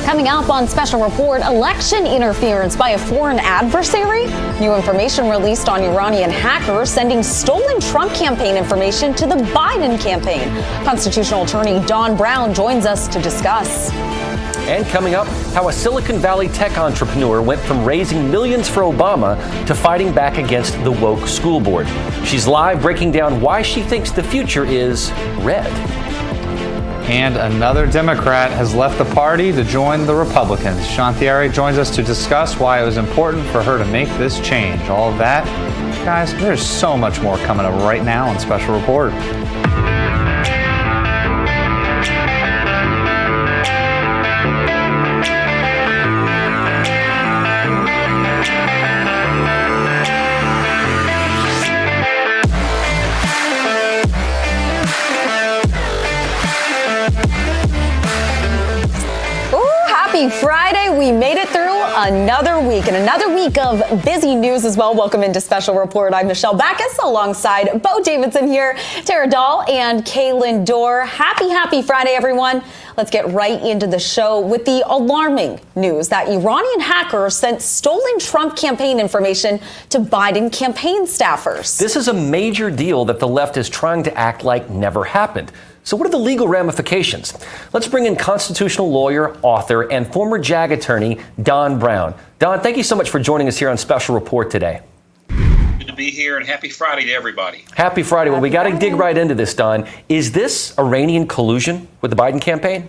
Coming up on Special Report, election interference by a foreign adversary. New information released on Iranian hackers sending stolen Trump campaign information to the Biden campaign. Constitutional attorney Don Brown joins us to discuss. And coming up, how a Silicon Valley tech entrepreneur went from raising millions for Obama to fighting back against the woke school board. She's live breaking down why she thinks the future is red. And another Democrat has left the party to join the Republicans. Sean Thierry joins us to discuss why it was important for her to make this change. All of that, guys, there's so much more coming up right now on Special Report. Happy Friday. We made it through another week and another week of busy news as well. Welcome into Special Report. I'm Michelle Backus alongside Bo Davidson here, Tara Dahl and Kaylin Dorr. Happy Friday, everyone. Let's get right into the show with the alarming news that Iranian hackers sent stolen Trump campaign information to Biden campaign staffers. This is a major deal that the left is trying to act like never happened. So what are the legal ramifications? Let's bring in constitutional lawyer, author, and former JAG attorney, Don Brown. Don, thank you so much for joining us here on Special Report today. Good to be here, and happy Friday to everybody. Happy Friday. Well, we got to dig right into this, Don. Is this Iranian collusion with the Biden campaign?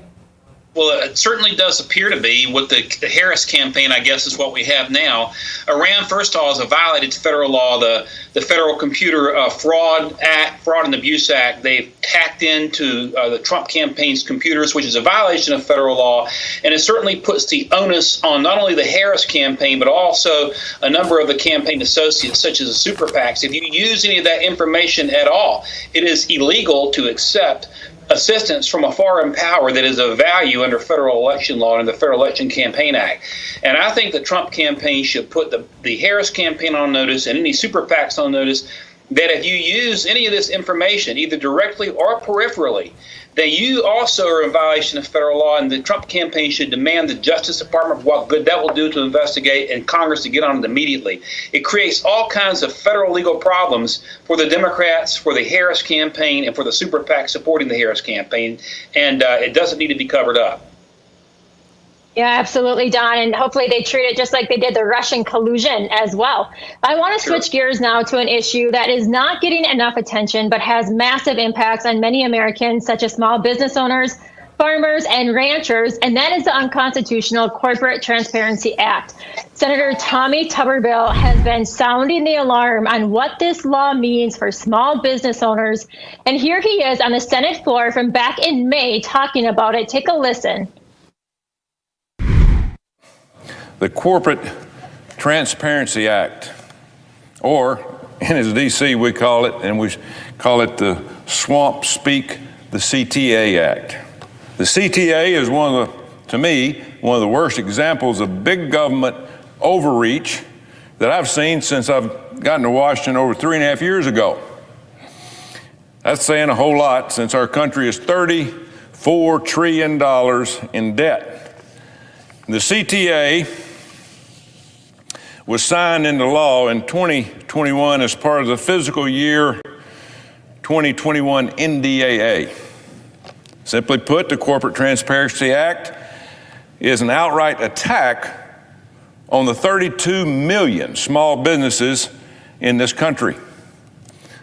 Well, it certainly does appear to be. With the Harris campaign, I guess, is what we have now. Iran, first of all, has violated federal law, the Federal Computer Fraud Act, Fraud and Abuse Act. They've hacked into the Trump campaign's computers, which is a violation of federal law, and it certainly puts the onus on not only the Harris campaign, but also a number of the campaign associates, such as the super PACs. If you use any of that information at all, it is illegal to accept assistance from a foreign power that is of value under federal election law and the Federal Election Campaign Act. And I think the Trump campaign should put the Harris campaign on notice and any super PACs on notice that if you use any of this information, either directly or peripherally, then you also are in violation of federal law, and the Trump campaign should demand the Justice Department what good that will do to investigate and Congress to get on it immediately. It creates all kinds of federal legal problems for the Democrats, for the Harris campaign, and for the super PAC supporting the Harris campaign, and it doesn't need to be covered up. Yeah, absolutely, Don. And hopefully they treat it just like they did the Russian collusion as well. I want to switch gears now to an issue that is not getting enough attention, but has massive impacts on many Americans, such as small business owners, farmers, and ranchers, and that is the unconstitutional Corporate Transparency Act. Senator Tommy Tuberville has been sounding the alarm on what this law means for small business owners. And here he is on the Senate floor from back in May talking about it. Take a listen. The Corporate Transparency Act, or in as DC we call it, and we call it the swamp speak, the CTA Act. The CTA is to me, one of the worst examples of big government overreach that I've seen since I've gotten to Washington over 3.5 years ago. That's saying a whole lot, since our country is $34 trillion in debt. The CTA was signed into law in 2021 as part of the fiscal year 2021 NDAA. Simply put, the Corporate Transparency Act is an outright attack on the 32 million small businesses in this country.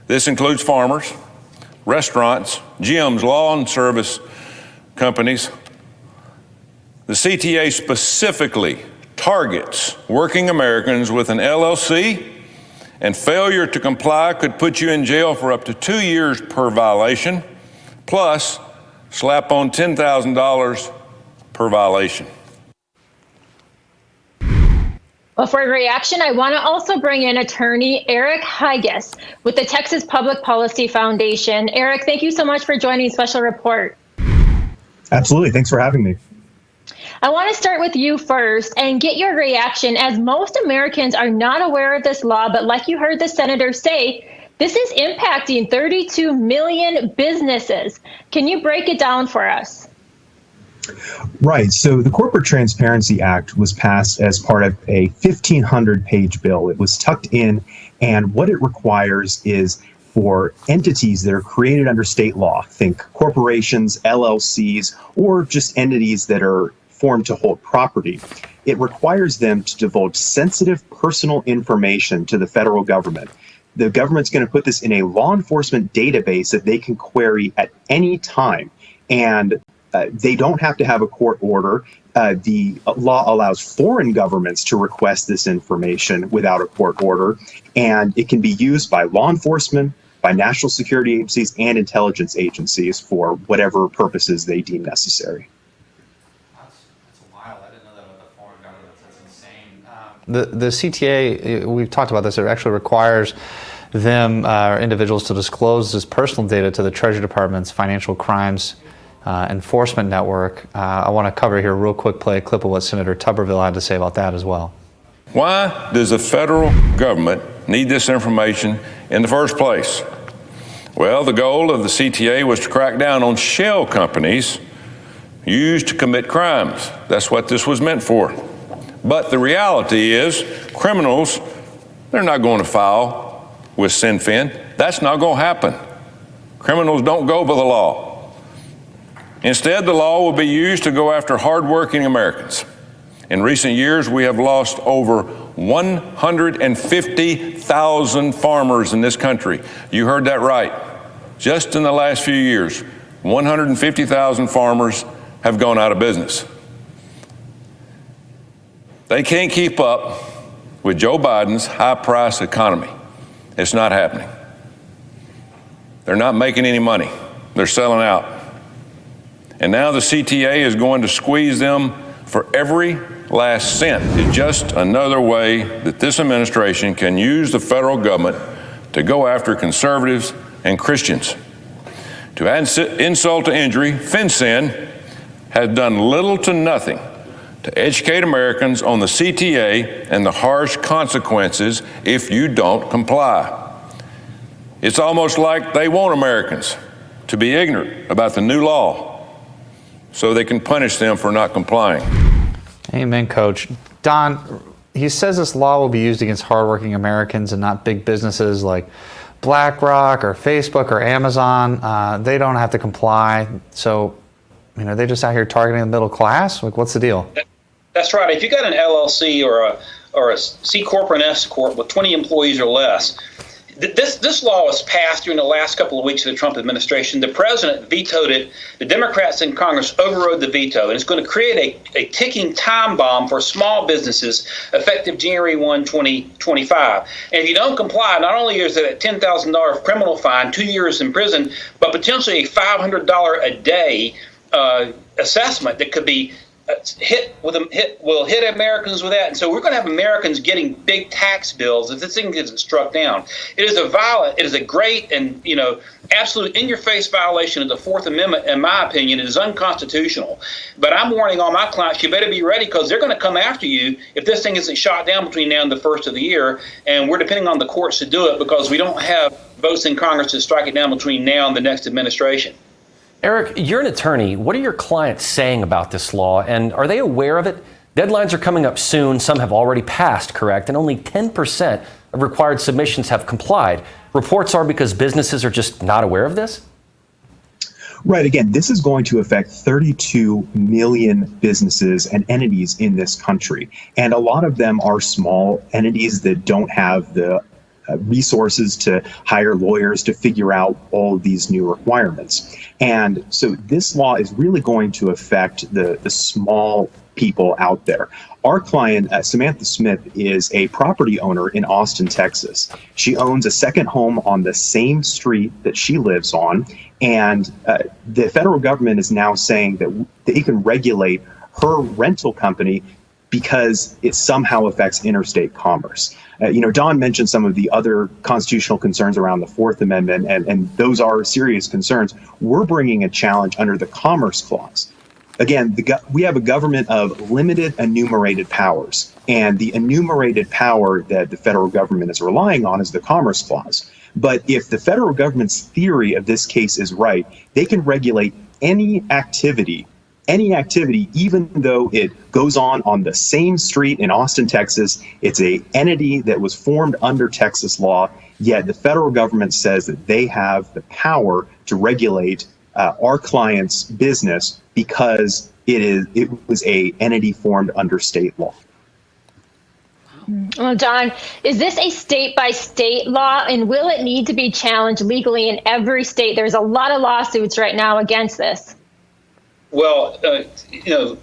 This includes farmers, restaurants, gyms, lawn service companies. The CTA specifically targets working Americans with an LLC, and failure to comply could put you in jail for up to 2 years per violation, plus slap on $10,000 per violation. Well, for a reaction, I want to also bring in attorney Eric Hygas with the Texas Public Policy Foundation. Eric, thank you so much for joining Special Report. Absolutely. Thanks for having me. I want to start with you first and get your reaction, as most Americans are not aware of this law, but like you heard the senator say, this is impacting 32 million businesses. Can you break it down for us? Right. So the Corporate Transparency Act was passed as part of a 1,500-page bill. It was tucked in, and what it requires is for entities that are created under state law, think corporations, LLCs, or just entities that are formed to hold property, it requires them to divulge sensitive personal information to the federal government. The government's going to put this in a law enforcement database that they can query at any time. And they don't have to have a court order. The law allows foreign governments to request this information without a court order, and it can be used by law enforcement, by national security agencies, and intelligence agencies for whatever purposes they deem necessary. That's wild. I didn't know that about the foreign governments. That's insane. The CTA, we've talked about this, it actually requires them, individuals, to disclose this personal data to the Treasury Department's Financial Crimes Enforcement Network. I want to cover here real quick, play a clip of what Senator Tuberville had to say about that as well. Why does the federal government need this information in the first place? Well, the goal of the CTA was to crack down on shell companies used to commit crimes. That's what this was meant for. But the reality is, criminals, they're not going to file with CINFIN. That's not going to happen. Criminals don't go by the law. Instead, the law will be used to go after hardworking Americans. In recent years, we have lost over 150,000 farmers in this country. You heard that right. Just in the last few years, 150,000 farmers have gone out of business. They can't keep up with Joe Biden's high-price economy. It's not happening. They're not making any money. They're selling out. And now the CTA is going to squeeze them for every last cent. It's just another way that this administration can use the federal government to go after conservatives and Christians. To add insult to injury, FinCEN has done little to nothing to educate Americans on the CTA and the harsh consequences if you don't comply. It's almost like they want Americans to be ignorant about the new law so they can punish them for not complying. Amen, Coach. Don, he says this law will be used against hardworking Americans and not big businesses like BlackRock or Facebook or Amazon. They don't have to comply. So, they're just out here targeting the middle class? Like, what's the deal? That's right. If you got an LLC or a C Corp or an S Corp with 20 employees or less, this law was passed during the last couple of weeks of the Trump administration. The president vetoed it. The Democrats in Congress overrode the veto, and it's going to create a ticking time bomb for small businesses effective January 1, 2025. And if you don't comply, not only is it a $10,000 criminal fine, 2 years in prison, but potentially a $500 a day assessment that could be will hit Americans with that. And so we're going to have Americans getting big tax bills if this thing gets struck down. It is a great and absolute in-your-face violation of the Fourth Amendment. In my opinion, it is unconstitutional. But I'm warning all my clients, you better be ready, because they're going to come after you if this thing isn't shot down between now and the first of the year. And we're depending on the courts to do it because we don't have votes in Congress to strike it down between now and the next administration. Eric, you're an attorney. What are your clients saying about this law, and are they aware of it? Deadlines are coming up soon. Some have already passed, correct? And only 10% of required submissions have complied. Reports are because businesses are just not aware of this? Right. Again, this is going to affect 32 million businesses and entities in this country. And a lot of them are small entities that don't have the resources to hire lawyers to figure out all of these new requirements. And so this law is really going to affect the small people out there. Our client, Samantha Smith, is a property owner in Austin, Texas. She owns a second home on the same street that she lives on. And the federal government is now saying that they can regulate her rental company because it somehow affects interstate commerce. Don mentioned some of the other constitutional concerns around the Fourth Amendment, and those are serious concerns. We're bringing a challenge under the Commerce Clause. Again, we have a government of limited enumerated powers, and the enumerated power that the federal government is relying on is the Commerce Clause. But if the federal government's theory of this case is right, they can regulate any activity any activity, even though it goes on the same street in Austin, Texas, it's a entity that was formed under Texas law, yet the federal government says that they have the power to regulate our client's business because it was a entity formed under state law. Well, John, is this a state-by-state law, and will it need to be challenged legally in every state? There's a lot of lawsuits right now against this. Well,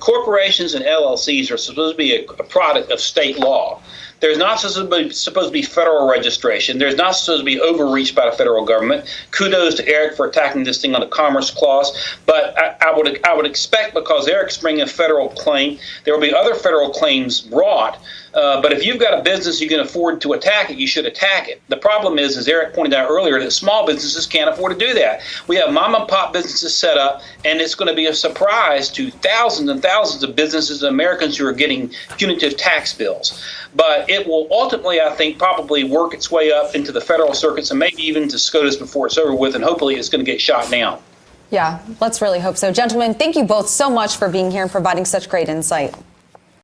corporations and LLCs are supposed to be a product of state law. There's not supposed to be federal registration. There's not supposed to be overreach by the federal government. Kudos to Eric for attacking this thing on the Commerce Clause. But I would expect, because Eric's bringing a federal claim, there will be other federal claims brought. But if you've got a business you can afford to attack it, you should attack it. The problem is, as Eric pointed out earlier, that small businesses can't afford to do that. We have mom and pop businesses set up, and it's going to be a surprise to thousands and thousands of businesses and Americans who are getting punitive tax bills. But it will ultimately, I think, probably work its way up into the federal circuits and maybe even to SCOTUS before it's over with, and hopefully it's going to get shot down. Yeah, let's really hope so. Gentlemen, thank you both so much for being here and providing such great insight.